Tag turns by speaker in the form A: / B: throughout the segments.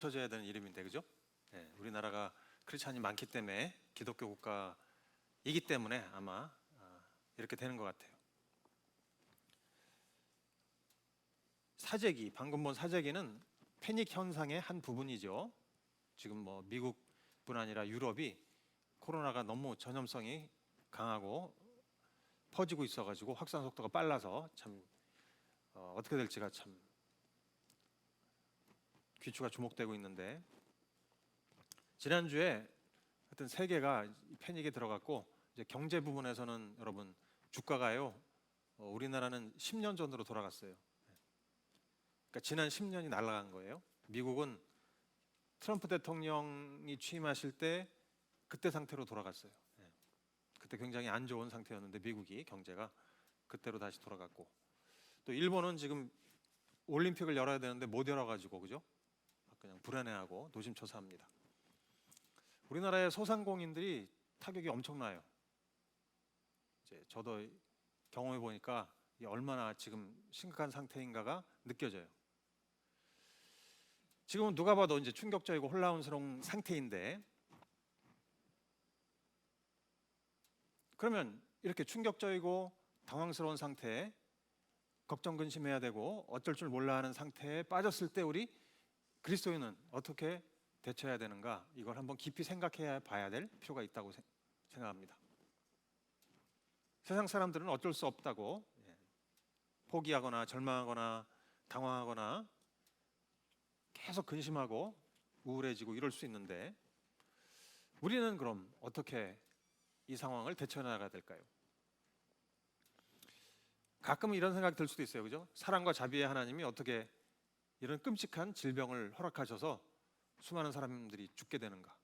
A: 쳐져야 되는 이름인데, 그죠? 네, 우리나라가 크리스찬이 많기 때문에, 기독교 국가이기 때문에 아마 이렇게 되는 것 같아요. 사재기, 방금 본 사재기는 패닉 현상의 한 부분이죠. 지금 뭐 미국뿐 아니라 유럽이 코로나가 너무 전염성이 강하고 퍼지고 있어가지고 확산 속도가 빨라서 참 어떻게 될지가 참 귀추가 주목되고 있는데, 지난주에 하여튼 세계가 패닉에 들어갔고, 이제 경제 부분에서는 여러분 주가가요, 우리나라는 10년 전으로 돌아갔어요. 그러니까 지난 10년이 날아간 거예요. 미국은 트럼프 대통령이 취임하실 때 그때 상태로 돌아갔어요. 그때 굉장히 안 좋은 상태였는데 미국이 경제가 그때로 다시 돌아갔고, 또 일본은 지금 올림픽을 열어야 되는데 못 열어가지고, 그죠? 그냥 불안해하고 노심초사합니다. 우리나라의 소상공인들이 타격이 엄청나요. 이제 저도 경험해 보니까 얼마나 지금 심각한 상태인가가 느껴져요. 지금은 누가 봐도 이제 충격적이고 혼란스러운 상태인데, 그러면 이렇게 충격적이고 당황스러운 상태에 걱정 근심해야 되고 어쩔 줄 몰라 하는 상태에 빠졌을 때 우리 그리스도인은 어떻게 대처해야 되는가, 이걸 한번 깊이 생각해 봐야 될 필요가 있다고 생각합니다. 세상 사람들은 어쩔 수 없다고 포기하거나 절망하거나 당황하거나 계속 근심하고 우울해지고 이럴 수 있는데, 우리는 그럼 어떻게 이 상황을 대처해 나가야 될까요? 가끔은 이런 생각이 들 수도 있어요, 그죠? 사랑과 자비의 하나님이 어떻게 이런 끔찍한 질병을 허락하셔서 수많은 사람들이 죽게 되는가?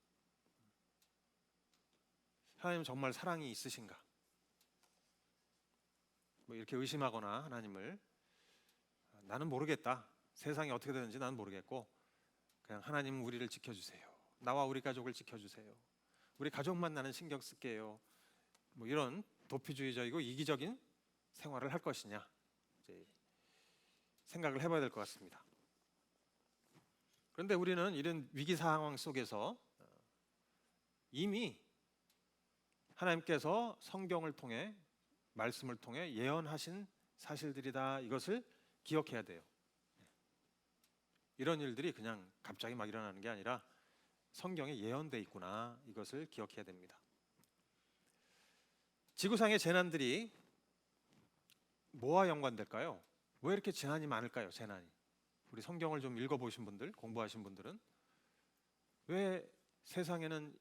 A: 하나님 정말 사랑이 있으신가? 뭐 이렇게 의심하거나 하나님을, 나는 모르겠다, 세상이 어떻게 되는지 나는 모르겠고 그냥 하나님 우리를 지켜주세요, 나와 우리 가족을 지켜주세요, 우리 가족만 나는 신경 쓸게요, 뭐 이런 도피주의적이고 이기적인 생활을 할 것이냐, 이제 생각을 해봐야 될 것 같습니다. 그런데 우리는 이런 위기 상황 속에서 이미 하나님께서 성경을 통해, 말씀을 통해 예언하신 사실들이다, 이것을 기억해야 돼요. 이런 일들이 그냥 갑자기 막 일어나는 게 아니라 성경에 예언돼 있구나, 이것을 기억해야 됩니다. 지구상의 재난들이 뭐와 연관될까요? 왜 이렇게 재난이 많을까요? 재난이. 우리 성경을 좀 읽어보신 분들, 공부하신 분들은 왜 세상에는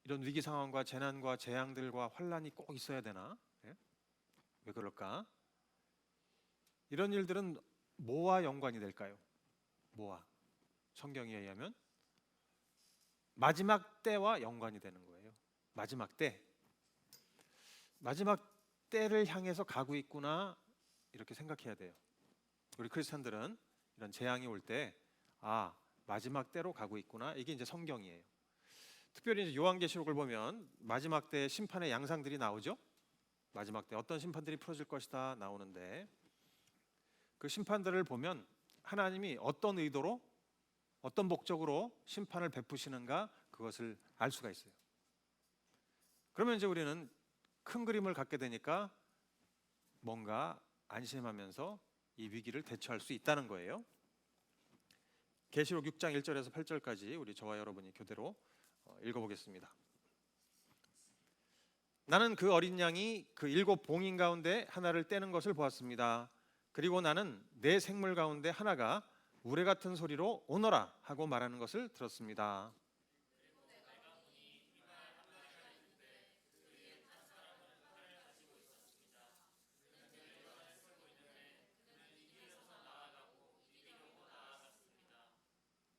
A: 이런 위기 상황과 재난과 재앙들과 환란이 꼭 있어야 되나? 왜 그럴까? 이런 일들은 뭐와 연관이 될까요? 뭐와? 성경에 의하면 마지막 때와 연관이 되는 거예요. 마지막 때. 마지막 때를 향해서 가고 있구나, 이렇게 생각해야 돼요. 우리 크리스찬들은 이런 재앙이 올 때, 마지막 때로 가고 있구나, 이게 이제 성경이에요. 특별히 이제 요한계시록을 보면 마지막 때 심판의 양상들이 나오죠. 마지막 때 어떤 심판들이 풀어질 것이다 나오는데, 그 심판들을 보면 하나님이 어떤 의도로, 어떤 목적으로 심판을 베푸시는가, 그것을 알 수가 있어요. 그러면 이제 우리는 큰 그림을 갖게 되니까 뭔가 안심하면서 이 위기를 대처할 수 있다는 거예요. 계시록 6장 1절에서 8절까지 우리 저와 여러분이 교대로 읽어보겠습니다. 나는 그 어린 양이 그 7 봉인 가운데 하나를 떼는 것을 보았습니다. 그리고 나는 네 생물 가운데 하나가 우레 같은 소리로 오너라 하고 말하는 것을 들었습니다.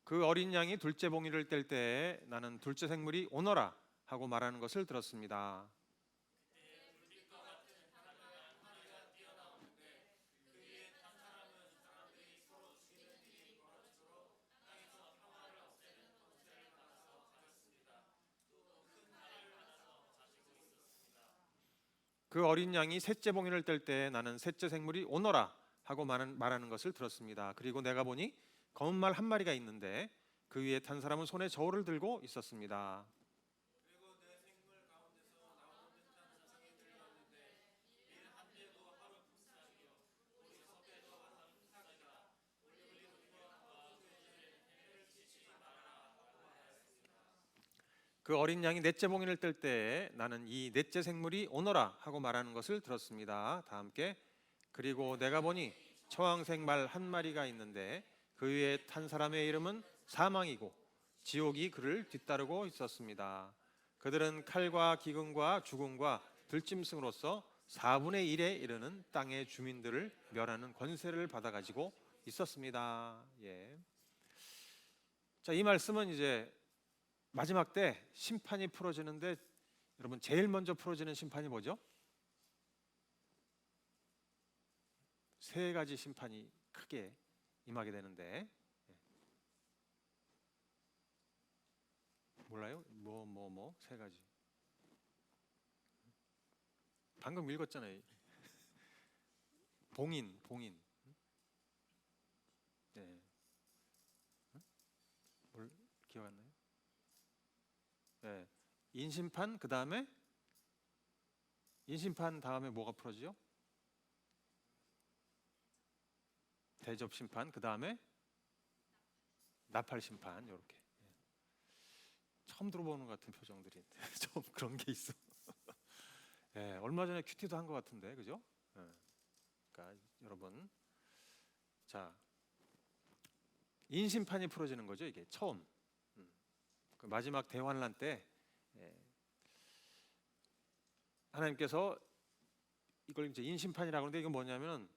A: 그 어린 양이 둘째 봉이를 뗄 때에 나는 둘째 생물이 오너라 하고 말하는 것을 들었습니다. 그 어린 양이 셋째 봉인을 뗄 때에 나는 셋째 생물이 오너라 하고 말하는 것을 들었습니다. 그리고 내가 보니 검은 말 한 마리가 있는데 그 위에 탄 사람은 손에 저울을 들고 있었습니다. 그 어린 양이 넷째 봉인을 뜰 때에 나는 이 넷째 생물이 오너라 하고 말하는 것을 들었습니다. 다 함께. 그리고 내가 보니 처왕색 말 한 마리가 있는데 그 위에 탄 사람의 이름은 사망이고 지옥이 그를 뒤따르고 있었습니다. 그들은 칼과 기근과 죽음과 들짐승으로서 4분의 1에 이르는 땅의 주민들을 멸하는 권세를 받아 가지고 있었습니다. 예. 자, 이 말씀은 이제 마지막 때 심판이 풀어지는데 여러분 제일 먼저 풀어지는 심판이 뭐죠? 세 가지 심판이 크게 임하게 되는데 몰라요? 뭐 세 가지. 방금 읽었잖아요. 봉인. 네. 뭘 기억 안 나요? 네. 인심판 그다음에 인심판 다음에 뭐가 풀어지죠? 대접 심판 그다음에 나팔 심판 이렇게. 처음 들어보는 것 같은 표정들이 좀 그런 게 있어. 예, 얼마 전에 큐티도 한 것 같은데, 그죠? 예, 그러니까 여러분, 자 인심판이 풀어지는 거죠, 이게 처음. 그 마지막 대환란 때 예, 하나님께서 이걸 이제 인심판이라고 하는데 이건 뭐냐면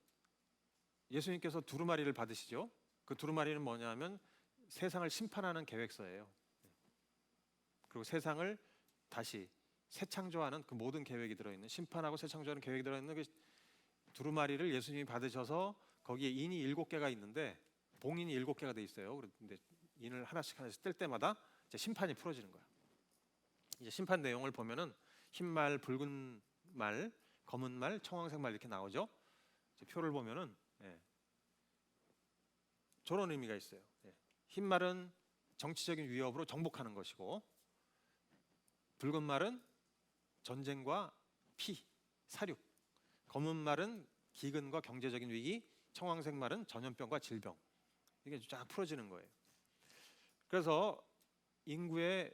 A: 예수님께서 두루마리를 받으시죠. 그 두루마리는 뭐냐면 세상을 심판하는 계획서예요. 그리고 세상을 다시 새 창조하는 그 모든 계획이 들어있는 심판하고 새 창조하는 계획이 들어있는 그 두루마리를 예수님이 받으셔서 거기에 인이 7개가 있는데 봉인이 7개가 돼 있어요. 그런데 인을 하나씩 뜰 때마다 이제 심판이 풀어지는 거야. 이제 심판 내용을 보면은 흰 말, 붉은 말, 검은 말, 청황색 말 이렇게 나오죠. 이제 표를 보면은 저런 의미가 있어요. 흰 말은 정치적인 위협으로 정복하는 것이고 붉은 말은 전쟁과 피, 사륙, 검은 말은 기근과 경제적인 위기, 청황색 말은 전염병과 질병. 이게 쫙 풀어지는 거예요. 그래서 인구의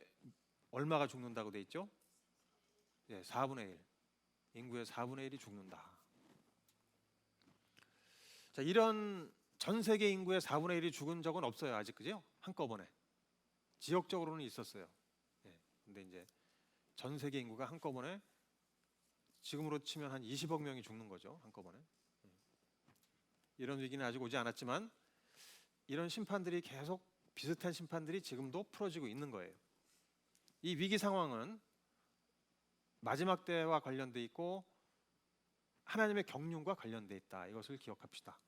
A: 얼마가 죽는다고 돼 있죠? 4분의 1. 인구의 4분의 1이 죽는다. 자, 이런 전 세계 인구의 4분의 1이 죽은 적은 없어요. 아직 그죠? 한꺼번에. 지역적으로는 있었어요. 근데 이제 전 세계 인구가 한꺼번에 지금으로 치면 한 20억 명이 죽는 거죠. 한꺼번에. 이런 위기는 아직 오지 않았지만 이런 심판들이 계속 비슷한 심판들이 지금도 풀어지고 있는 거예요. 이 위기 상황은 마지막 때와 관련돼 있고 하나님의 경륜과 관련돼 있다. 이것을 기억합시다.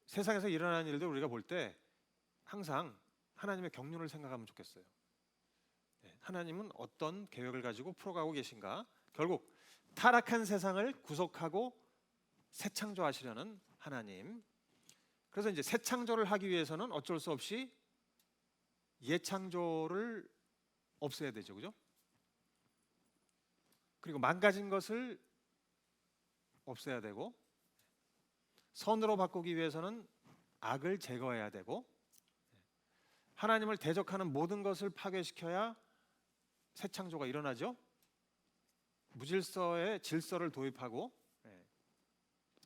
A: 세상에서 일어나는 일들 우리가 볼 때 항상 하나님의 경륜을 생각하면 좋겠어요. 하나님은 어떤 계획을 가지고 풀어가고 계신가? 결국 타락한 세상을 구속하고 새 창조하시려는 하나님. 그래서 이제 새 창조를 하기 위해서는 어쩔 수 없이 예창조를 없애야 되죠, 그죠? 그리고 망가진 것을 없애야 되고 선으로 바꾸기 위해서는 악을 제거해야 되고 하나님을 대적하는 모든 것을 파괴시켜야 새 창조가 일어나죠. 무질서에 질서를 도입하고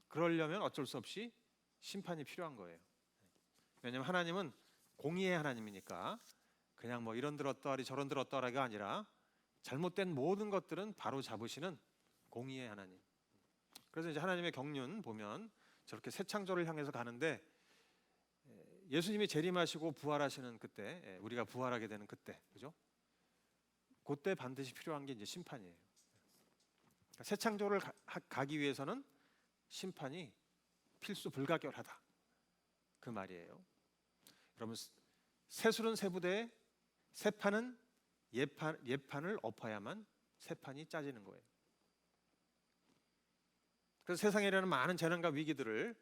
A: 그러려면 어쩔 수 없이 심판이 필요한 거예요. 왜냐하면 하나님은 공의의 하나님이니까 그냥 뭐 이런들 어떠하리 저런들 어떠하리가 아니라 잘못된 모든 것들은 바로 잡으시는 공의의 하나님. 그래서 이제 하나님의 경륜 보면 저렇게 새 창조를 향해서 가는데 예수님이 재림하시고 부활하시는 그때 우리가 부활하게 되는 그때 그죠? 그때 반드시 필요한 게 이제 심판이에요. 그러니까 새 창조를 가기 위해서는 심판이 필수 불가결하다 그 말이에요. 여러분 새술은 새부대에 새판은 예판을 엎어야만 새판이 짜지는 거예요. 그래서 세상에 일어나는 많은 재난과 위기들을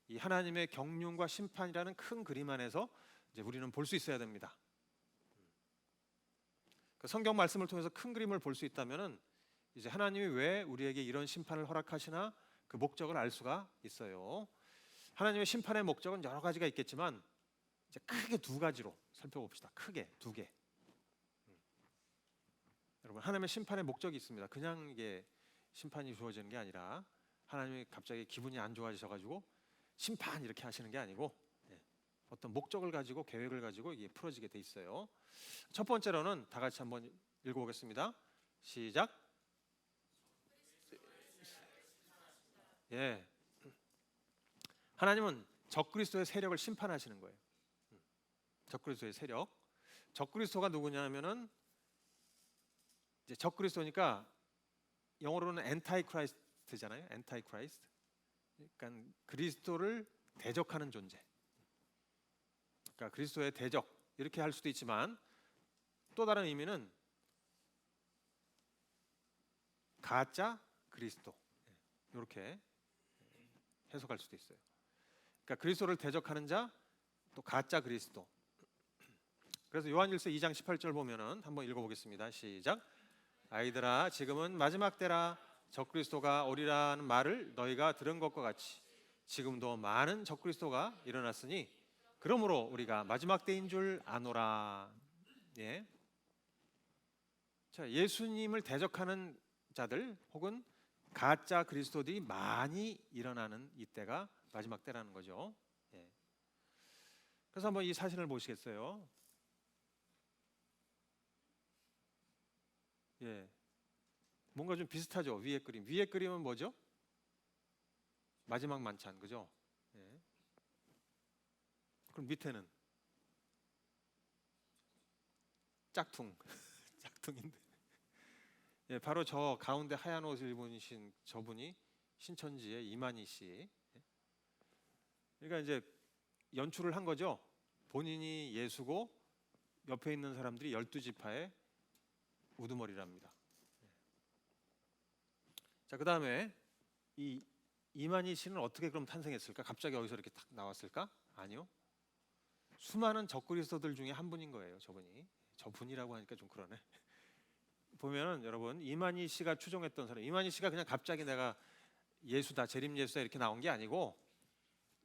A: 이 하나님의 경륜과 심판이라는 큰 그림 안에서 이제 우리는 볼 수 있어야 됩니다. 그 성경 말씀을 통해서 큰 그림을 볼 수 있다면은 이제 하나님이 왜 우리에게 이런 심판을 허락하시나 그 목적을 알 수가 있어요. 하나님의 심판의 목적은 여러 가지가 있겠지만 이제 크게 두 가지로 살펴봅시다. 크게 두 개. 여러분, 하나님의 심판의 목적이 있습니다. 그냥 이게 심판이 주어지는 게 아니라 하나님이 갑자기 기분이 안 좋아지셔가지고 심판 이렇게 하시는 게 아니고 어떤 목적을 가지고 계획을 가지고 이게 풀어지게 돼 있어요. 첫 번째로는 다 같이 한번 읽어보겠습니다. 시작. 예, 하나님은 적그리스도의 세력을 심판하시는 거예요. 적그리스도의 세력. 적그리스도가 누구냐면은 이제 적그리스도니까 영어로는 엔타이크라이스트잖아요. 엔타이크라이스트. 그러니까 그리스도를 대적하는 존재. 그러니까 그리스도의 대적 이렇게 할 수도 있지만 또 다른 의미는 가짜 그리스도 이렇게 해석할 수도 있어요. 그러니까 그리스도를 대적하는 자, 또 가짜 그리스도. 그래서 요한일서 2장 18절 보면은 한번 읽어보겠습니다. 시작. 아이들아, 지금은 마지막 때라. 적그리스도가 오리라는 말을 너희가 들은 것과 같이 지금도 많은 적그리스도가 일어났으니 그러므로 우리가 마지막 때인 줄 아노라. 예. 자, 예수님을 대적하는 자들 혹은 가짜 그리스도들이 많이 일어나는 이때가 마지막 때라는 거죠. 예. 그래서 한번 이 사진을 보시겠어요? 예. 뭔가 좀 비슷하죠. 위에 그림. 위에 그림은 뭐죠? 마지막 만찬, 그죠? 예. 그럼 밑에는 짝퉁. 짝퉁인데. 예, 바로 저 가운데 하얀 옷을 입으신 저분이 신천지의 이만희 씨. 예. 그러니까 이제 연출을 한 거죠. 본인이 예수고 옆에 있는 사람들이 12지파의 우두머리랍니다. 자, 그다음에 이 이만희 씨는 어떻게 그럼 탄생했을까? 갑자기 어디서 이렇게 탁 나왔을까? 아니요. 수많은 적그리스도들 중에 한 분인 거예요. 저분이. 저분이라고 하니까 좀 그러네. 보면은 여러분, 이만희 씨가 추종했던 사람, 이만희 씨가 그냥 갑자기 내가 예수다, 재림 예수다 이렇게 나온 게 아니고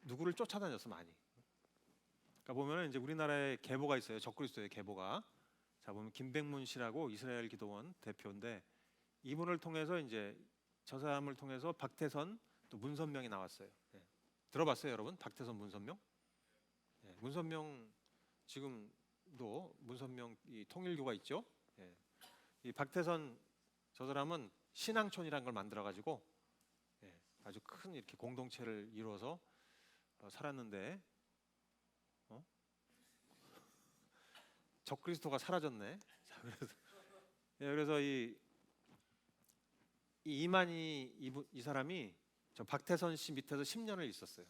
A: 누구를 쫓아다녔어 많이. 그러니까 보면은 이제 우리나라에 계보가 있어요. 적그리스도의 계보가. 자, 보면 김백문 씨라고 이스라엘 기도원 대표인데 이분을 통해서 이제 저 사람을 통해서 박태선 또 문선명이 나왔어요. 예. 들어봤어요, 여러분? 박태선, 문선명? 예. 문선명 지금도 문선명 이 통일교가 있죠. 예. 이 박태선 저 사람은 신앙촌이라는 걸 만들어 가지고 예. 아주 큰 이렇게 공동체를 이루어서 살았는데 적그리스도가 사라졌네. 자, 그래서 이 이만희 이 사람이 저 박태선 씨 밑에서 10년을 있었어요.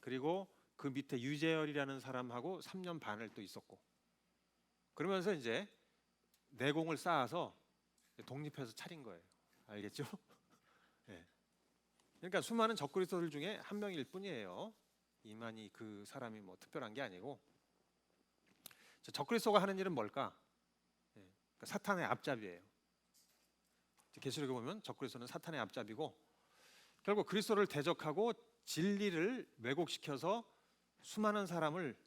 A: 그리고 그 밑에 유재열이라는 사람하고 3년 반을 또 있었고. 그러면서 이제 내공을 쌓아서 독립해서 차린 거예요. 알겠죠? 네. 그러니까 수많은 적그리스도들 중에 한 명일 뿐이에요. 이만희 그 사람이 뭐 특별한 게 아니고. 적그리스도가 하는 일은 뭘까? 네. 그러니까 사탄의 앞잡이에요. 계시록에 보면 적그리스도는 사탄의 앞잡이고 결국 그리스도를 대적하고 진리를 왜곡시켜서 수많은 사람을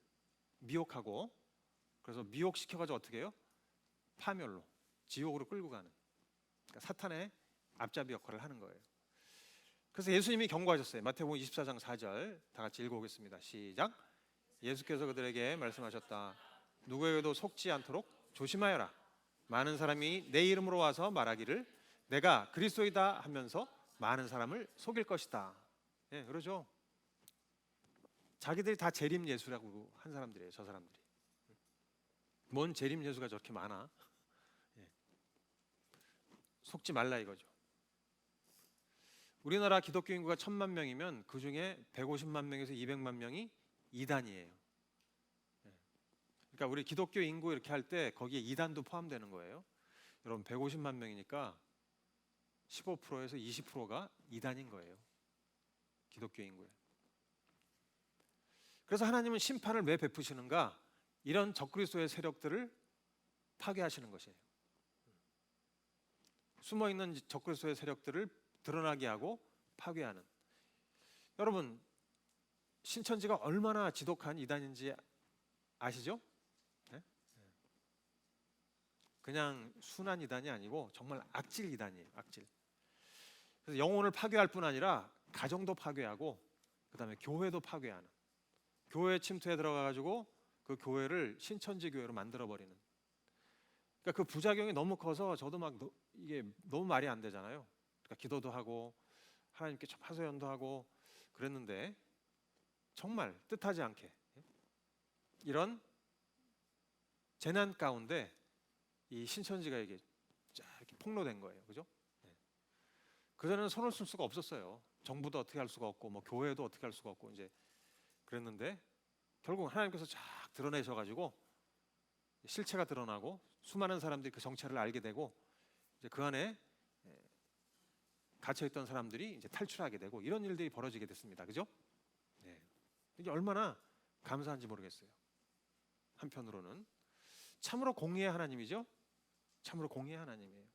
A: 미혹하고 그래서 미혹시켜가지고 어떻게 해요? 파멸로 지옥으로 끌고 가는 그러니까 사탄의 앞잡이 역할을 하는 거예요. 그래서 예수님이 경고하셨어요. 마태복음 24장 4절 다 같이 읽어보겠습니다. 시작. 예수께서 그들에게 말씀하셨다. 누구에게도 속지 않도록 조심하여라. 많은 사람이 내 이름으로 와서 말하기를 내가 그리스도이다 하면서 많은 사람을 속일 것이다. 예, 그러죠. 자기들이 다 재림 예수라고 한 사람들이에요. 저 사람들이. 뭔 재림 예수가 저렇게 많아? 예. 속지 말라 이거죠. 우리나라 기독교 인구가 1,000만 명이면 그 중에 150만 명에서 200만 명이 이단이에요. 예. 그러니까 우리 기독교 인구 이렇게 할 때 거기에 이단도 포함되는 거예요. 여러분 150만 명이니까 15%에서 20%가 이단인 거예요. 기독교 인구에. 그래서 하나님은 심판을 왜 베푸시는가? 이런 적그리스도의 세력들을 파괴하시는 것이에요. 숨어있는 적그리스도의 세력들을 드러나게 하고 파괴하는. 여러분, 신천지가 얼마나 지독한 이단인지 아시죠? 네? 그냥 순한 이단이 아니고 정말 악질 이단이에요. 악질. 그래서 영혼을 파괴할 뿐 아니라 가정도 파괴하고 그다음에 교회도 파괴하는. 교회 침투에 들어가가지고 그 교회를 신천지 교회로 만들어 버리는. 그러니까 그 부작용이 너무 커서 저도 막 이게 너무 말이 안 되잖아요. 그러니까 기도도 하고 하나님께 하소연도 하고 그랬는데 정말 뜻하지 않게 이런 재난 가운데 이 신천지가 이게 쫙 이렇게 폭로된 거예요. 그죠? 그전에는 손을 쓸 수가 없었어요. 정부도 어떻게 할 수가 없고 뭐 교회도 어떻게 할 수가 없고 이제 그랬는데 결국 하나님께서 쫙 드러내셔가지고 실체가 드러나고 수많은 사람들이 그 정체를 알게 되고 이제 그 안에 갇혀있던 사람들이 이제 탈출하게 되고 이런 일들이 벌어지게 됐습니다. 그죠? 네. 이게 얼마나 감사한지 모르겠어요. 한편으로는 참으로 공의의 하나님이죠. 참으로 공의의 하나님이에요.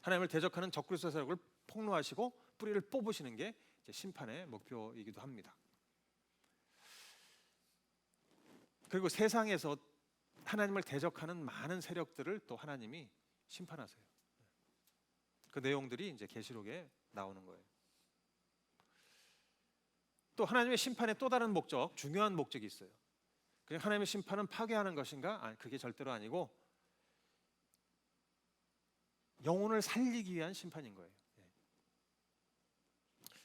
A: 하나님을 대적하는 적그리스도 세력을 폭로하시고 뿌리를 뽑으시는 게 이제 심판의 목표이기도 합니다. 그리고 세상에서 하나님을 대적하는 많은 세력들을 또 하나님이 심판하세요. 그 내용들이 이제 계시록에 나오는 거예요. 또 하나님의 심판의 또 다른 목적, 중요한 목적이 있어요. 그냥 하나님의 심판은 파괴하는 것인가? 아니, 그게 절대로 아니고 영혼을 살리기 위한 심판인 거예요.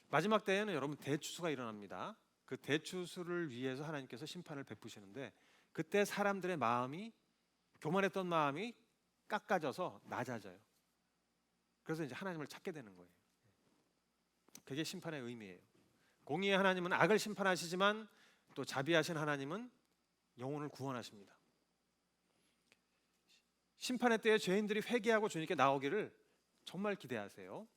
A: 마지막 때에는 여러분 대추수가 일어납니다. 그 대추수를 위해서 하나님께서 심판을 베푸시는데 그때 사람들의 마음이 교만했던 마음이 깎아져서 낮아져요. 그래서 이제 하나님을 찾게 되는 거예요. 그게 심판의 의미예요. 공의의 하나님은 악을 심판하시지만 또 자비하신 하나님은 영혼을 구원하십니다. 심판의 때에 죄인들이 회개하고 주님께 나오기를 정말 기대하세요.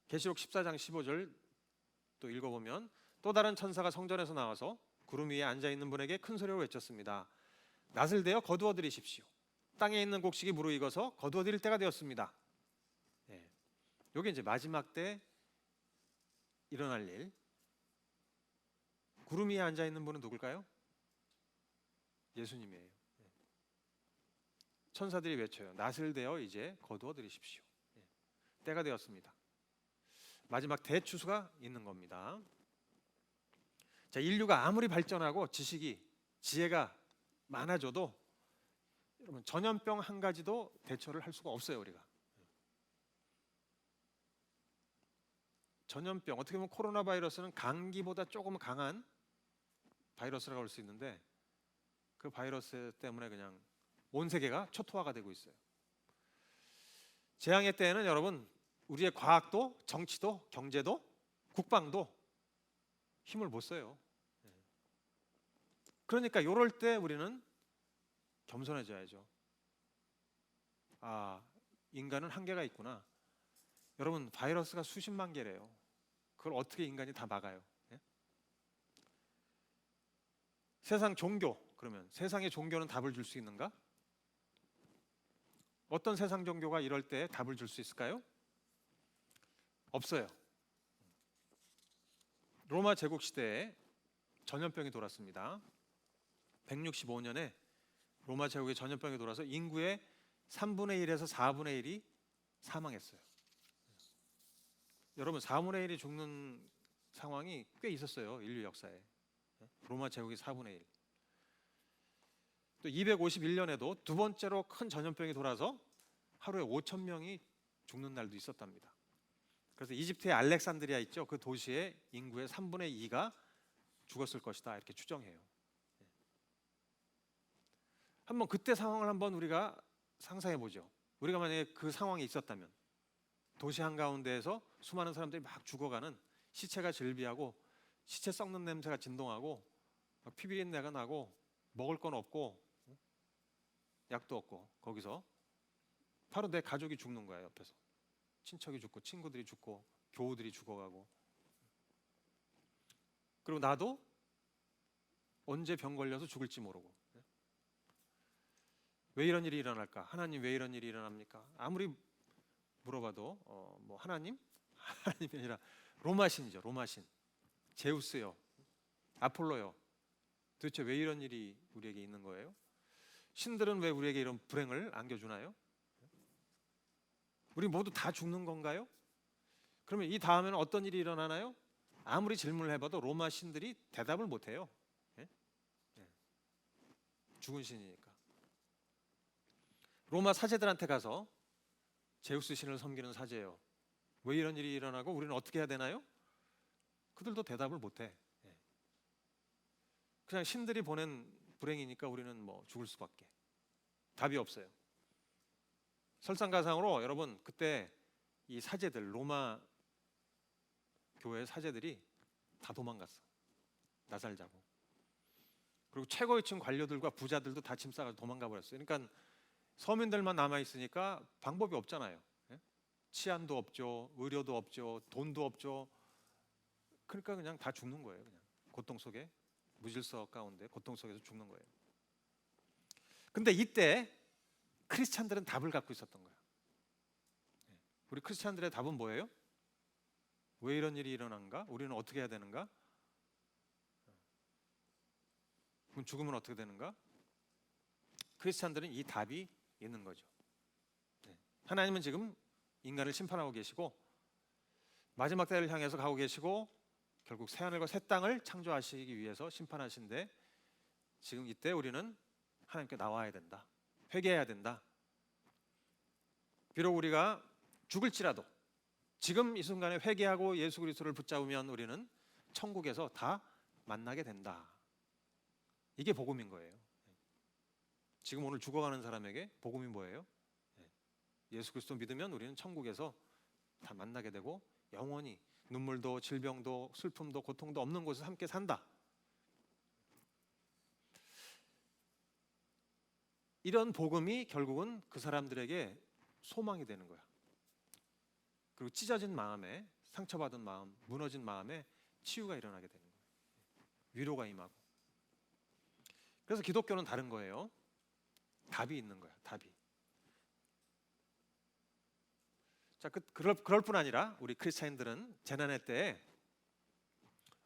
A: 계시록 14장 15절 또 읽어보면 또 다른 천사가 성전에서 나와서 구름 위에 앉아있는 분에게 큰 소리로 외쳤습니다. 낫을 대어 거두어들이십시오. 땅에 있는 곡식이 무르익어서 거두어들일 때가 되었습니다. 이게 이제 마지막 때 일어날 일. 구름 위에 앉아있는 분은 누굴까요? 예수님이에요. 천사들이 외쳐요. 낫을 대어 이제 거두어들이십시오. 때가 되었습니다. 마지막 대추수가 있는 겁니다. 자, 인류가 아무리 발전하고 지혜가 많아져도 여러분 전염병 한 가지도 대처를 할 수가 없어요. 우리가 전염병 어떻게 보면 코로나 바이러스는 감기보다 조금 강한 바이러스라고 할 수 있는데 그 바이러스 때문에 그냥 온 세계가 초토화가 되고 있어요. 재앙의 때에는 여러분 우리의 과학도 정치도 경제도 국방도 힘을 못 써요. 그러니까 이럴 때 우리는 겸손해져야죠. 아, 인간은 한계가 있구나. 여러분 바이러스가 수십만 개래요. 그걸 어떻게 인간이 다 막아요? 세상 종교, 그러면 세상의 종교는 답을 줄 수 있는가? 어떤 세상 종교가 이럴 때 답을 줄 수 있을까요? 없어요. 로마 제국 시대에 전염병이 돌았습니다. 165년에 로마 제국에 전염병이 돌아서 인구의 3분의 1에서 4분의 1이 사망했어요. 여러분 4분의 1이 죽는 상황이 꽤 있었어요. 인류 역사에. 로마 제국이 4분의 1. 또 251년에도 두 번째로 큰 전염병이 돌아서 하루에 5천 명이 죽는 날도 있었답니다. 그래서 이집트의 알렉산드리아 있죠. 그 도시의 인구의 3분의 2가 죽었을 것이다 이렇게 추정해요. 한번 그때 상황을 한번 우리가 상상해 보죠. 우리가 만약에 그 상황에 있었다면 도시 한가운데에서 수많은 사람들이 막 죽어가는 시체가 질비하고 시체 썩는 냄새가 진동하고 피비린내가 나고 먹을 건 없고 약도 없고 거기서 바로 내 가족이 죽는 거야. 옆에서 친척이 죽고 친구들이 죽고 교우들이 죽어가고 그리고 나도 언제 병 걸려서 죽을지 모르고. 왜 이런 일이 일어날까? 하나님 왜 이런 일이 일어납니까? 아무리 물어봐도 뭐 하나님? 하나님이 아니라 로마신이죠. 로마신. 제우스요. 아폴로요. 도대체 왜 이런 일이 우리에게 있는 거예요? 신들은 왜 우리에게 이런 불행을 안겨주나요? 우리 모두 다 죽는 건가요? 그러면 이 다음에는 어떤 일이 일어나나요? 아무리 질문을 해봐도 로마 신들이 대답을 못해요. 예? 예. 죽은 신이니까. 로마 사제들한테 가서 제우스 신을 섬기는 사제예요. 왜 이런 일이 일어나고 우리는 어떻게 해야 되나요? 그들도 대답을 못해. 예. 그냥 신들이 보낸 불행이니까 우리는 뭐 죽을 수밖에. 답이 없어요. 설상가상으로 여러분 그때 이 사제들 로마 교회 사제들이 다 도망갔어. 나살자고. 그리고 최고위층 관료들과 부자들도 다 짐 싸가지고 도망가 버렸어요. 그러니까 서민들만 남아 있으니까 방법이 없잖아요. 예? 치안도 없죠, 의료도 없죠, 돈도 없죠. 그러니까 그냥 다 죽는 거예요. 그냥 고통 속에 무질서 가운데 고통 속에서 죽는 거예요. 근데 이때 크리스찬들은 답을 갖고 있었던 거예요. 우리 크리스찬들의 답은 뭐예요? 왜 이런 일이 일어난가? 우리는 어떻게 해야 되는가? 그럼 죽으면 어떻게 되는가? 크리스찬들은 이 답이 있는 거죠. 하나님은 지금 인간을 심판하고 계시고 마지막 때를 향해서 가고 계시고 결국 새하늘과 새 땅을 창조하시기 위해서 심판하신데 지금 이때 우리는 하나님께 나와야 된다. 회개해야 된다. 비록 우리가 죽을지라도 지금 이 순간에 회개하고 예수 그리스도를 붙잡으면 우리는 천국에서 다 만나게 된다. 이게 복음인 거예요. 지금 오늘 죽어가는 사람에게 복음이 뭐예요? 예수 그리스도 믿으면 우리는 천국에서 다 만나게 되고 영원히 눈물도 질병도 슬픔도 고통도 없는 곳에서 함께 산다. 이런 복음이 결국은 그 사람들에게 소망이 되는 거야. 그리고 찢어진 마음에 상처받은 마음, 무너진 마음에 치유가 일어나게 되는 거예요. 위로가 임하고. 그래서 기독교는 다른 거예요. 답이 있는 거야. 답이. 자, 그럴 뿐 아니라 우리 크리스찬들은 재난의 때에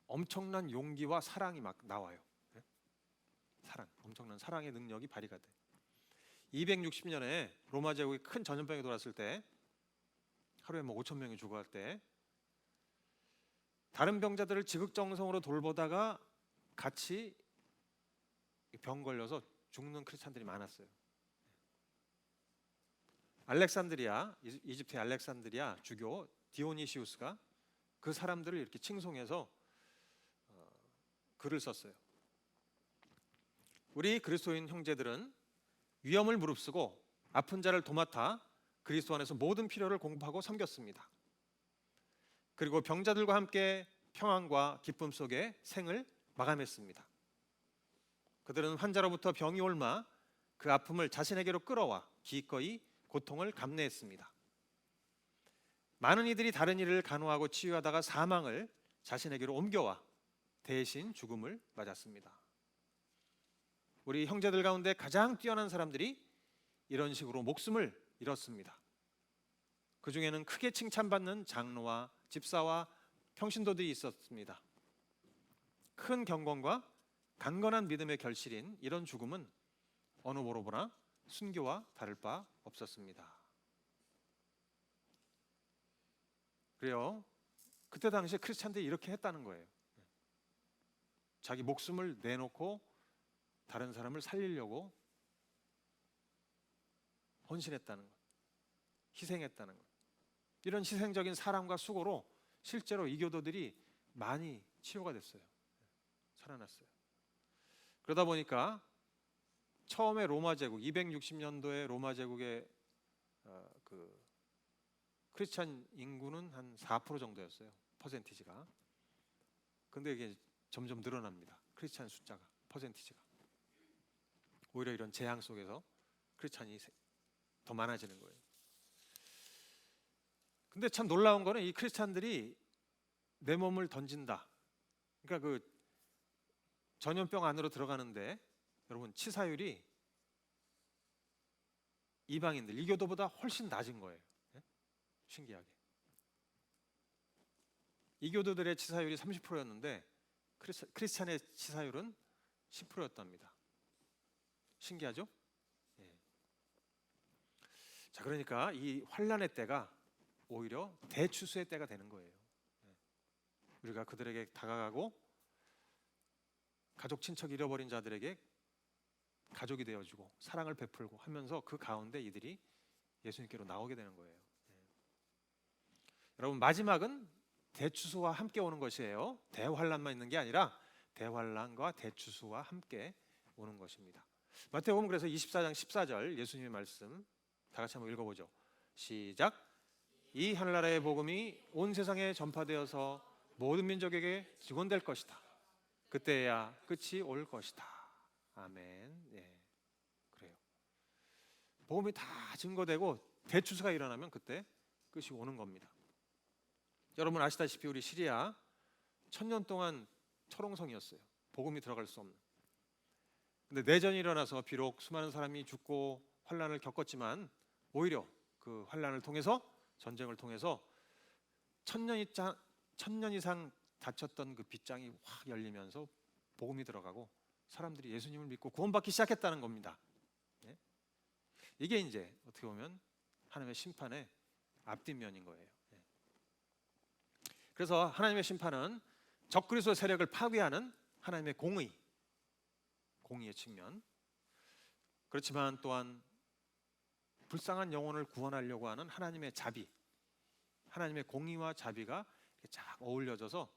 A: 엄청난 용기와 사랑이 막 나와요. 사랑, 엄청난 사랑의 능력이 발휘가 돼. 260년에 로마 제국이 큰 전염병이 돌았을 때 하루에 뭐 5천 명이 죽어갈 때 다른 병자들을 지극정성으로 돌보다가 같이 병 걸려서 죽는 크리스찬들이 많았어요. 알렉산드리아, 이집트의 알렉산드리아 주교 디오니시우스가 그 사람들을 이렇게 칭송해서 글을 썼어요. 우리 그리스도인 형제들은 위험을 무릅쓰고 아픈 자를 도맡아 그리스도 안에서 모든 필요를 공급하고 섬겼습니다. 그리고 병자들과 함께 평안과 기쁨 속에 생을 마감했습니다. 그들은 환자로부터 병이 옮아 그 아픔을 자신에게로 끌어와 기꺼이 고통을 감내했습니다. 많은 이들이 다른 이를 간호하고 치유하다가 사망을 자신에게로 옮겨와 대신 죽음을 맞았습니다. 우리 형제들 가운데 가장 뛰어난 사람들이 이런 식으로 목숨을 잃었습니다. 그 중에는 크게 칭찬받는 장로와 집사와 평신도들이 있었습니다. 큰 경건과 강건한 믿음의 결실인 이런 죽음은 어느 뭐로 보나 순교와 다를 바 없었습니다. 그래요. 그때 당시에 크리스찬들이 이렇게 했다는 거예요. 자기 목숨을 내놓고 다른 사람을 살리려고 헌신했다는 것, 희생했다는 것. 이런 희생적인 사랑과 수고로 실제로 이교도들이 많이 치유가 됐어요. 살아났어요. 그러다 보니까 처음에 로마 제국 260년도에 로마 제국의 그 크리스찬 인구는 한 4% 정도였어요. 퍼센티지가. 근데 이게 점점 늘어납니다. 크리스찬 숫자가, 퍼센티지가. 오히려 이런 재앙 속에서 크리스찬이 더 많아지는 거예요. 근데 참 놀라운 거는 이 크리스찬들이 내 몸을 던진다. 그러니까 그 전염병 안으로 들어가는데 여러분 치사율이 이방인들 이교도보다 훨씬 낮은 거예요. 예? 신기하게. 이교도들의 치사율이 30%였는데 크리스찬의 치사율은 10%였답니다. 신기하죠? 예. 자, 그러니까 이 환란의 때가 오히려 대추수의 때가 되는 거예요. 예. 우리가 그들에게 다가가고 가족 친척 잃어버린 자들에게 가족이 되어주고 사랑을 베풀고 하면서 그 가운데 이들이 예수님께로 나오게 되는 거예요. 예. 여러분 마지막은 대추수와 함께 오는 것이에요. 대환란만 있는 게 아니라 대환란과 대추수와 함께 오는 것입니다. 마태복음 그래서 24장 14절 예수님의 말씀 다 같이 한번 읽어보죠. 시작. 이 하늘나라의 복음이 온 세상에 전파되어서 모든 민족에게 증언될 것이다. 그때야 끝이 올 것이다. 아멘. 예, 그래요. 복음이 다 증거되고 대추수가 일어나면 그때 끝이 오는 겁니다. 여러분 아시다시피 우리 시리아 1000년 동안 철옹성이었어요. 복음이 들어갈 수 없는. 근데 내전이 일어나서 비록 수많은 사람이 죽고 환란을 겪었지만 오히려 그 환란을 통해서 전쟁을 통해서 1000년 이상 닫혔던 그 빗장이 확 열리면서 복음이 들어가고 사람들이 예수님을 믿고 구원받기 시작했다는 겁니다. 예? 이게 이제 어떻게 보면 하나님의 심판의 앞뒷면인 거예요. 예. 그래서 하나님의 심판은 적그리스도 세력을 파괴하는 하나님의 공의의 측면. 그렇지만 또한 불쌍한 영혼을 구원하려고 하는 하나님의 자비, 하나님의 공의와 자비가 이렇게 쫙 어울려져서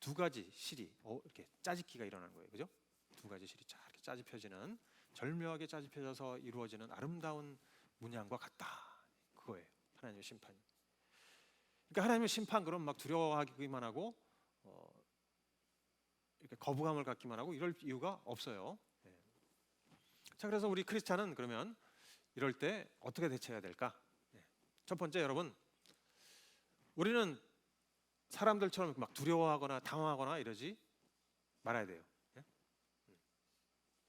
A: 두 가지 실이 이렇게 짜집기가 일어나는 거예요, 그죠? 두 가지 실이 쫙 이렇게 짜집혀지는, 절묘하게 짜집혀져서 이루어지는 아름다운 문양과 같다. 그거예요, 하나님의 심판이. 그러니까 하나님의 심판 그럼 막 두려워하기만 하고 이렇게 거부감을 갖기만 하고 이럴 이유가 없어요. 네. 자, 그래서 우리 크리스찬은 그러면 이럴 때 어떻게 대처해야 될까? 네. 첫 번째, 여러분, 우리는 사람들처럼 막 두려워하거나 당황하거나 이러지 말아야 돼요. 예?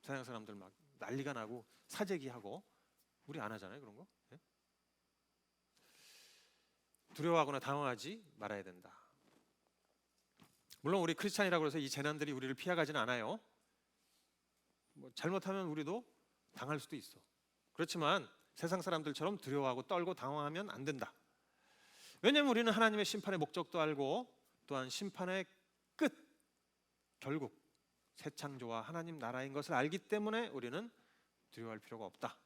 A: 세상 사람들 막 난리가 나고 사재기하고 우리 안 하잖아요, 그런 거. 예? 두려워하거나 당황하지 말아야 된다. 물론 우리 크리스찬이라고 해서 이 재난들이 우리를 피해가지는 않아요. 뭐 잘못하면 우리도 당할 수도 있어. 그렇지만 세상 사람들처럼 두려워하고 떨고 당황하면 안 된다. 왜냐하면 우리는 하나님의 심판의 목적도 알고 또한 심판의 끝, 결국 새 창조와 하나님 나라인 것을 알기 때문에 우리는 두려워할 필요가 없다.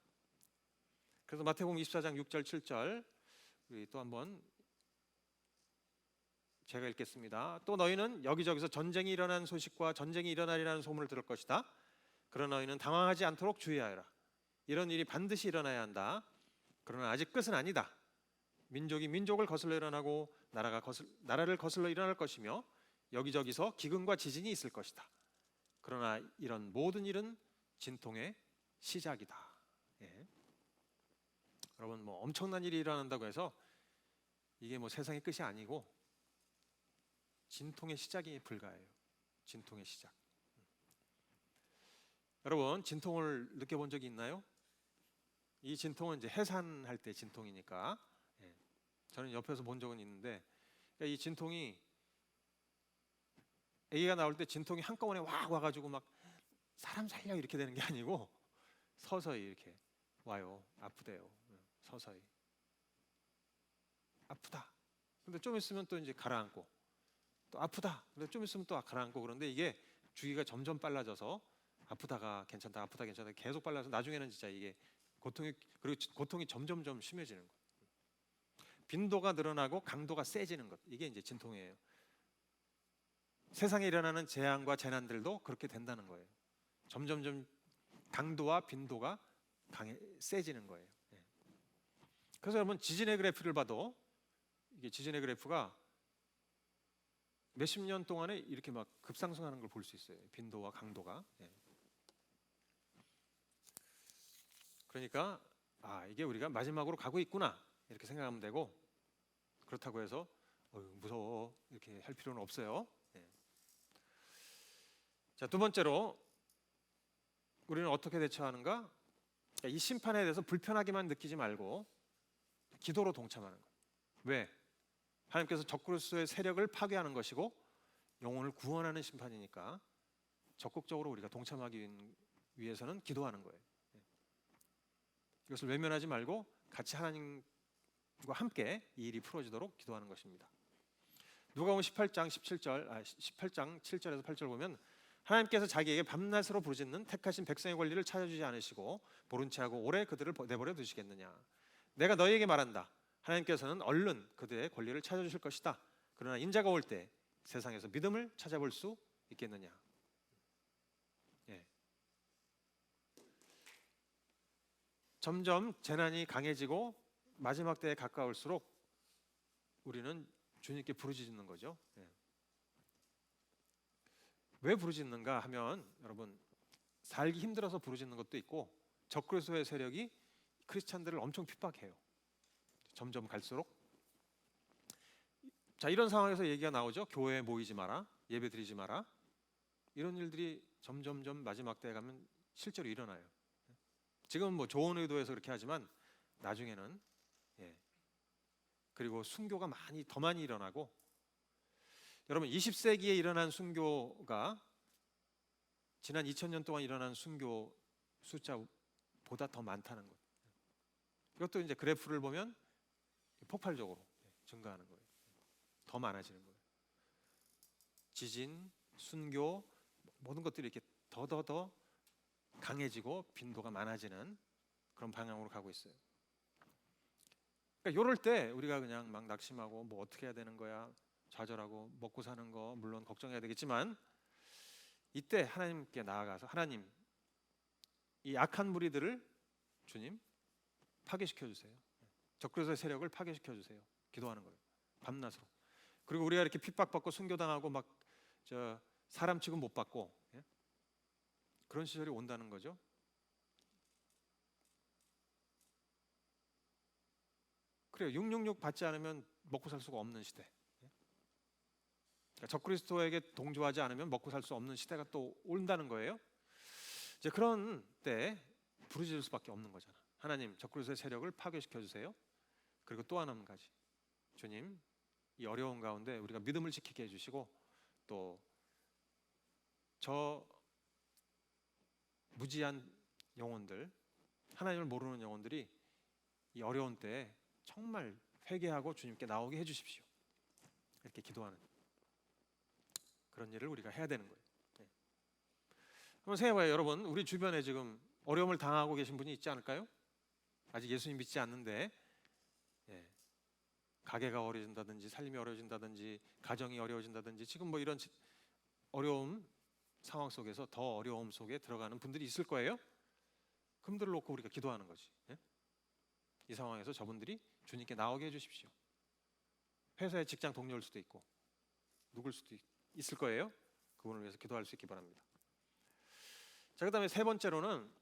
A: 그래서 마태복음 24장 6절 7절 우리 또 한번 제가 읽겠습니다. 또 너희는 여기저기서 전쟁이 일어난 소식과 전쟁이 일어나리라는 소문을 들을 것이다. 그러나 너희는 당황하지 않도록 주의하여라. 이런 일이 반드시 일어나야 한다. 그러나 아직 끝은 아니다. 민족이 민족을 거슬러 일어나고 나라를 거슬러 일어날 것이며 여기저기서 기근과 지진이 있을 것이다. 그러나 이런 모든 일은 진통의 시작이다. 예. 여러분 뭐 엄청난 일이 일어난다고 해서 이게 뭐 세상의 끝이 아니고 진통의 시작이 불가해요. 진통의 시작. 여러분 진통을 느껴본 적이 있나요? 이 진통은 이제 해산할 때 진통이니까 저는 옆에서 본 적은 있는데 이 진통이 아기가 나올 때 진통이 한꺼번에 확 와가지고 막 사람 살려 이렇게 되는 게 아니고 서서히 이렇게 와요. 아프대요. 서서히 아프다. 근데 좀 있으면 또 이제 가라앉고 또 아프다. 근데 좀 있으면 또 가라앉고 그런데 이게 주기가 점점 빨라져서 아프다가 괜찮다, 아프다 괜찮다 계속 빨라서 나중에는 진짜 이게 고통이 점점점 심해지는 거예요. 빈도가 늘어나고 강도가 세지는 것, 이게 이제 진통이에요. 세상에 일어나는 재앙과 재난들도 그렇게 된다는 거예요. 점점점 강도와 빈도가 세지는 거예요. 그래서 여러분 지진의 그래프를 봐도 이게 지진의 그래프가 몇십 년 동안에 이렇게 막 급상승하는 걸 볼 수 있어요. 빈도와 강도가. 그러니까 이게 우리가 마지막으로 가고 있구나 이렇게 생각하면 되고, 그렇다고 해서 무서워 이렇게 할 필요는 없어요. 자, 두 번째로 우리는 어떻게 대처하는가? 이 심판에 대해서 불편하게만 느끼지 말고 기도로 동참하는 거예요. 왜? 하나님께서 적그리스도의 세력을 파괴하는 것이고 영혼을 구원하는 심판이니까 적극적으로 우리가 동참하기 위해서는 기도하는 거예요. 이것을 외면하지 말고 같이 하나님과 함께 이 일이 풀어지도록 기도하는 것입니다. 누가복음 18장 7절에서 8절 보면 하나님께서 자기에게 밤낮으로 부르짖는 택하신 백성의 권리를 찾아주지 않으시고 모른 채하고 오래 그들을 내버려 두시겠느냐. 내가 너희에게 말한다. 하나님께서는 얼른 그들의 권리를 찾아주실 것이다. 그러나 인자가 올 때 세상에서 믿음을 찾아볼 수 있겠느냐. 예. 점점 재난이 강해지고 마지막 때에 가까울수록 우리는 주님께 부르짖는 거죠. 예. 왜 부르짖는가 하면 여러분 살기 힘들어서 부르짖는 것도 있고 적그리스도의 세력이 크리스찬들을 엄청 핍박해요. 점점 갈수록. 자, 이런 상황에서 얘기가 나오죠. 교회에 모이지 마라, 예배 드리지 마라. 이런 일들이 점점점 마지막 때에 가면 실제로 일어나요. 지금 뭐 좋은 의도에서 그렇게 하지만 나중에는 그리고 순교가 더 많이 일어나고 여러분 20세기에 일어난 순교가 지난 2000년 동안 일어난 순교 숫자보다 더 많다는 거예요. 이것도 이제 그래프를 보면 폭발적으로 증가하는 거예요. 더 많아지는 거예요. 지진, 순교 모든 것들이 이렇게 더 강해지고 빈도가 많아지는 그런 방향으로 가고 있어요. 그러니까 이럴 때 우리가 그냥 막 낙심하고 뭐 어떻게 해야 되는 거야 좌절하고 먹고 사는 거 물론 걱정해야 되겠지만 이때 하나님께 나아가서 하나님 이 악한 무리들을 주님 파괴시켜 주세요. 적그리스도의 세력을 파괴시켜 주세요. 기도하는 거예요. 밤낮으로. 그리고 우리가 이렇게 핍박받고 순교당하고 막 사람 취급 못 받고 그런 시절이 온다는 거죠. 그래요. 666 받지 않으면 먹고 살 수가 없는 시대. 그러니까 적그리스도에게 동조하지 않으면 먹고 살 수 없는 시대가 또 온다는 거예요. 이제 그런 때 부르짖을 수밖에 없는 거잖아. 하나님, 적그리스도의 세력을 파괴시켜 주세요. 그리고 또 한 가지, 주님, 이 어려운 가운데 우리가 믿음을 지키게 해주시고 또 저 무지한 영혼들, 하나님을 모르는 영혼들이 이 어려운 때에 정말 회개하고 주님께 나오게 해주십시오. 이렇게 기도하는 그런 일을 우리가 해야 되는 거예요. 한번 생각해봐요. 여러분, 우리 주변에 지금 어려움을 당하고 계신 분이 있지 않을까요? 아직 예수님 믿지 않는데 가게가 어려진다든지 삶이 어려진다든지 가정이 어려워진다든지 지금 뭐 이런 어려움 상황 속에서 더 어려움 속에 들어가는 분들이 있을 거예요. 그분들을 놓고 우리가 기도하는 거지. 이 상황에서 저분들이 주님께 나오게 해주십시오. 회사의 직장 동료일 수도 있고 누굴 수도 있을 거예요. 그분을 위해서 기도할 수 있기 바랍니다. 자, 그다음에 세 번째로는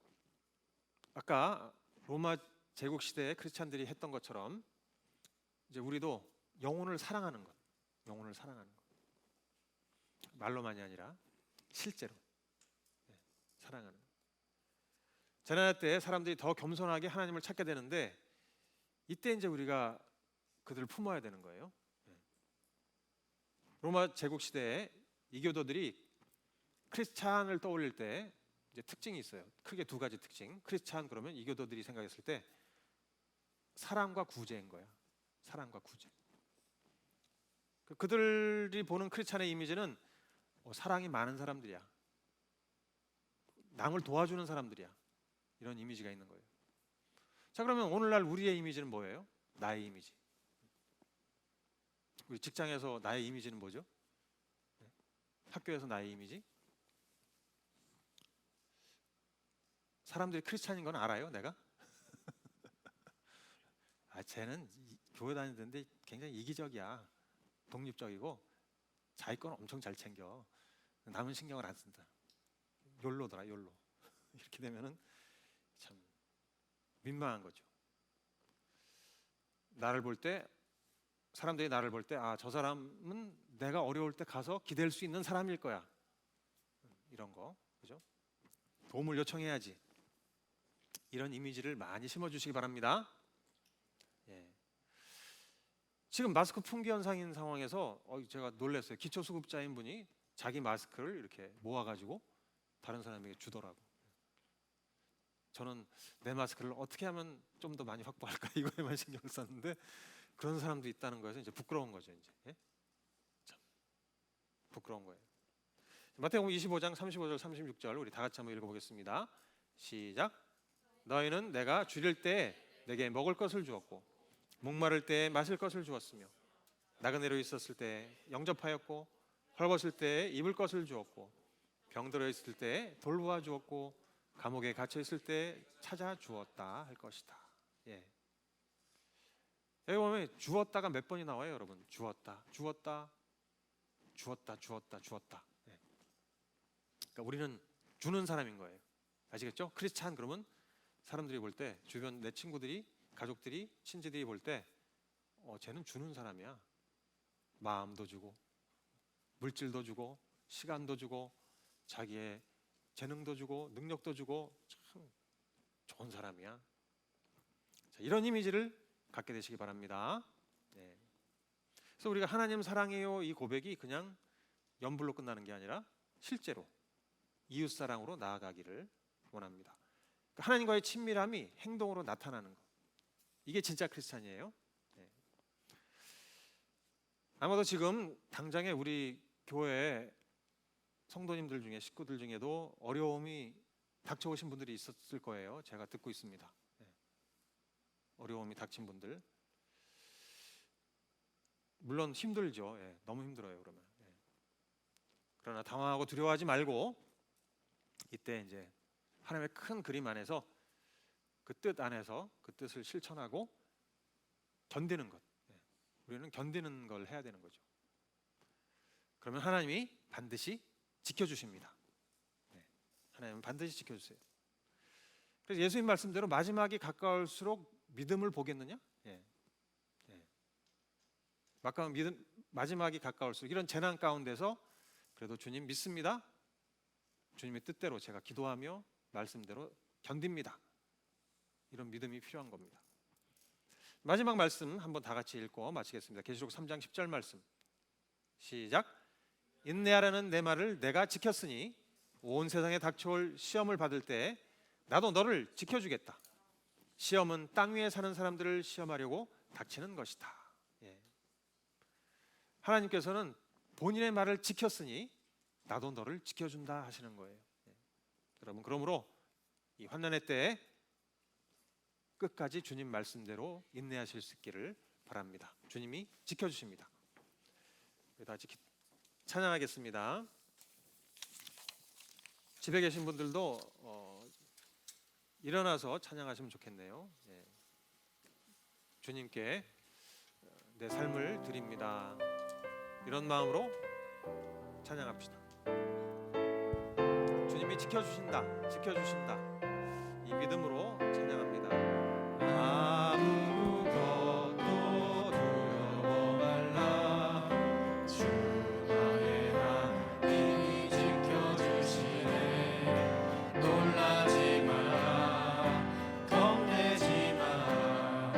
A: 아까 로마 제국 시대의 크리스찬들이 했던 것처럼 이제 우리도 영혼을 사랑하는 것, 영혼을 사랑하는 것. 말로만이 아니라 실제로 사랑하는 것. 재난 때 사람들이 더 겸손하게 하나님을 찾게 되는데 이때 이제 우리가 그들을 품어야 되는 거예요. 로마 제국 시대에 이교도들이 크리스찬을 떠올릴 때 이제 특징이 있어요. 크게 두 가지 특징. 크리스찬 그러면 이교도들이 생각했을 때 사랑과 구제인 거야. 사랑과 구제. 그들이 보는 크리스찬의 이미지는 사랑이 많은 사람들이야. 남을 도와주는 사람들이야. 이런 이미지가 있는 거예요. 자, 그러면 오늘날 우리의 이미지는 뭐예요? 나의 이미지. 우리 직장에서 나의 이미지는 뭐죠? 학교에서 나의 이미지? 사람들이 크리스찬인 건 알아요, 내가? 쟤는 교회 다니는데 굉장히 이기적이야. 독립적이고 자기 건 엄청 잘 챙겨. 남은 신경을 안 쓴다. 욜로더라, 욜로. 이렇게 되면은 참 민망한 거죠. 나를 볼 때 사람들이 나를 볼 때 저 사람은 내가 어려울 때 가서 기댈 수 있는 사람일 거야. 이런 거, 그죠? 도움을 요청해야지. 이런 이미지를 많이 심어주시기 바랍니다. 예. 지금 마스크 품귀 현상인 상황에서 제가 놀랐어요. 기초수급자인 분이 자기 마스크를 이렇게 모아가지고 다른 사람에게 주더라고. 저는 내 마스크를 어떻게 하면 좀 더 많이 확보할까 이거에만 신경을 썼는데 그런 사람도 있다는 거에서 이제 부끄러운 거죠. 이제 예? 참 부끄러운 거예요. 마태복음 25장 35절 36절 우리 다 같이 한번 읽어보겠습니다. 시작. 너희는 내가 줄일 때 내게 먹을 것을 주었고 목마를 때 마실 것을 주었으며 나그네로 있었을 때 영접하였고 헐벗을 때 입을 것을 주었고 병들어 있을 때 돌보아 주었고 감옥에 갇혀 있을 때 찾아 주었다 할 것이다. 예. 여기 보면 주었다가 몇 번이 나와요, 여러분? 주었다, 주었다, 주었다, 주었다, 주었다. 예. 그러니까 우리는 주는 사람인 거예요. 아시겠죠? 크리스찬 그러면 사람들이 볼 때 주변 내 친구들이 가족들이 친지들이 볼 때 쟤는 주는 사람이야. 마음도 주고 물질도 주고 시간도 주고 자기의 재능도 주고 능력도 주고 참 좋은 사람이야. 자, 이런 이미지를 갖게 되시기 바랍니다. 네. 그래서 우리가 하나님 사랑해요 이 고백이 그냥 연불로 끝나는 게 아니라 실제로 이웃사랑으로 나아가기를 원합니다. 그러니까 하나님과의 친밀함이 행동으로 나타나는 것. 이게 진짜 크리스찬이에요. 네. 아마도 지금 당장에 우리 교회 성도님들 중에 식구들 중에도 어려움이 닥쳐오신 분들이 있었을 거예요. 제가 듣고 있습니다. 네. 어려움이 닥친 분들 물론 힘들죠. 예, 너무 힘들어요. 그러면 그러나 당황하고 두려워하지 말고 이때 이제 하나님의 큰 그림 안에서 그 뜻 안에서 그 뜻을 실천하고 견디는 것. 우리는 견디는 걸 해야 되는 거죠. 그러면 하나님이 반드시 지켜주십니다. 하나님은 반드시 지켜주세요. 그래서 예수님 말씀대로 마지막이 가까울수록 믿음을 보겠느냐? 마지막이 가까울수록 이런 재난 가운데서 그래도 주님 믿습니다. 주님의 뜻대로 제가 기도하며 말씀대로 견딥니다. 이런 믿음이 필요한 겁니다. 마지막 말씀 한번 다 같이 읽고 마치겠습니다. 계시록 3장 10절 말씀 시작. 인내하라는 내 말을 내가 지켰으니 온 세상에 닥쳐올 시험을 받을 때 나도 너를 지켜주겠다. 시험은 땅 위에 사는 사람들을 시험하려고 닥치는 것이다. 하나님께서는 본인의 말을 지켰으니 나도 너를 지켜준다 하시는 거예요. 여러분 그러므로 이 환난의 때에 끝까지 주님 말씀대로 인내하실 수 있기를 바랍니다. 주님이 지켜주십니다. 다 같이 찬양하겠습니다. 집에 계신 분들도 일어나서 찬양하시면 좋겠네요. 주님께 내 삶을 드립니다. 이런 마음으로 찬양합시다. 주님이 지켜주신다, 지켜주신다. 이 믿음으로 찬양합니다. 아무것도 두려워 말라. 주 나의 하나님이 지켜주시네. 놀라지 마라, 겁내지 마라.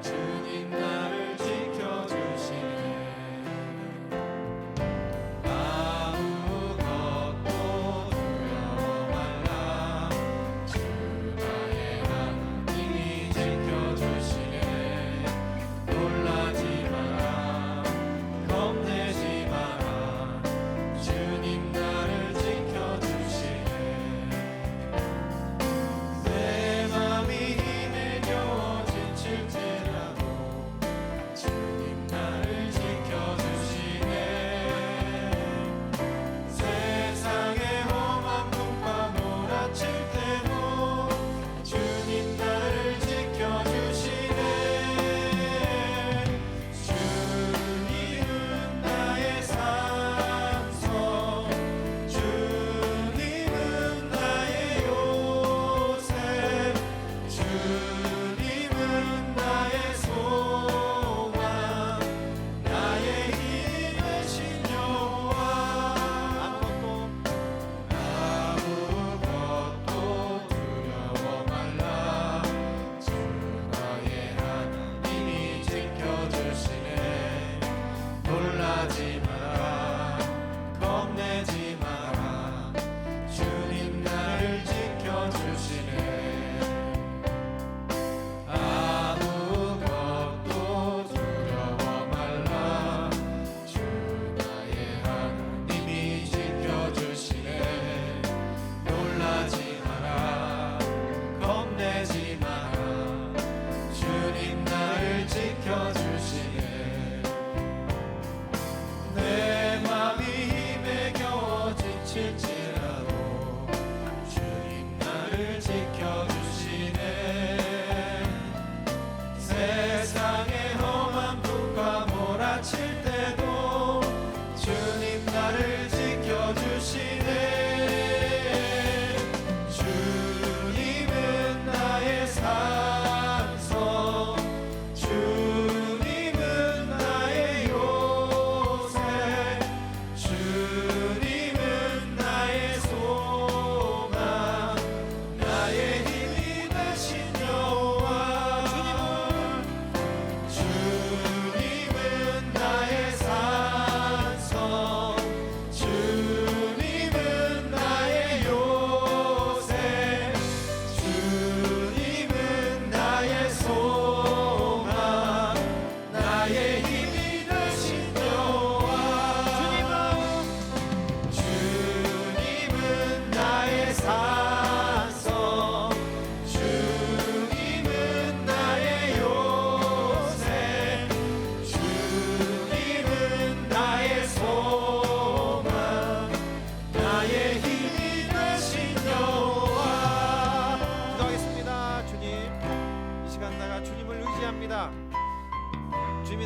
A: 주님 나를 지켜주시네. 아무것도 두려워 말라. 주 나의 하나님이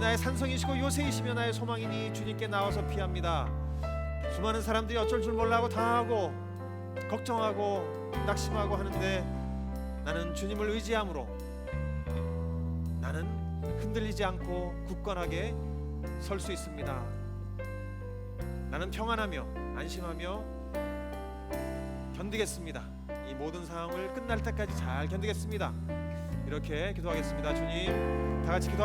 A: 나의 산성이시고 요새이시며 나의 소망이니 주님께 나와서 피합니다. 수많은 사람들이 어쩔 줄 몰라하고 당하고 걱정하고 낙심하고 하는데 나는 주님을 의지함으로 나는 흔들리지 않고 굳건하게 설 수 있습니다. 나는 평안하며 안심하며 견디겠습니다. 이 모든 상황을 끝날 때까지 잘 견디겠습니다. 이렇게 기도하겠습니다. 주님, 다 같이 기도하겠습니다.